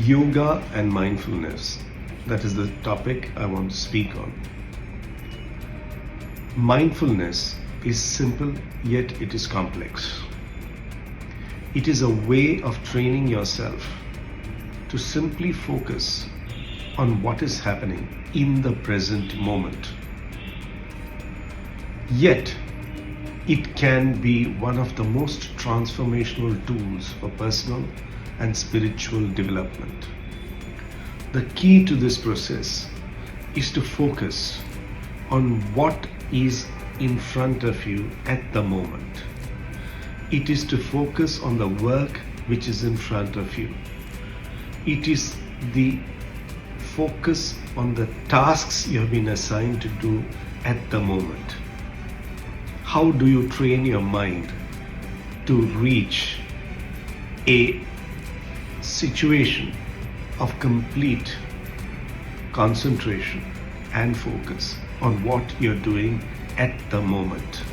Yoga and mindfulness. That is the topic I want to speak on. Mindfulness is simple, yet it is complex. It is a way of training yourself to simply focus on what is happening in the present moment. Yet, it can be one of the most transformational tools for personal and spiritual development. The key to this process is to focus on what is in front of you at the moment. It is to focus on the work which is in front of you. It is the focus on the tasks you have been assigned to do at the moment. How do you train your mind to reach a situation of complete concentration and focus on what you're doing at the moment?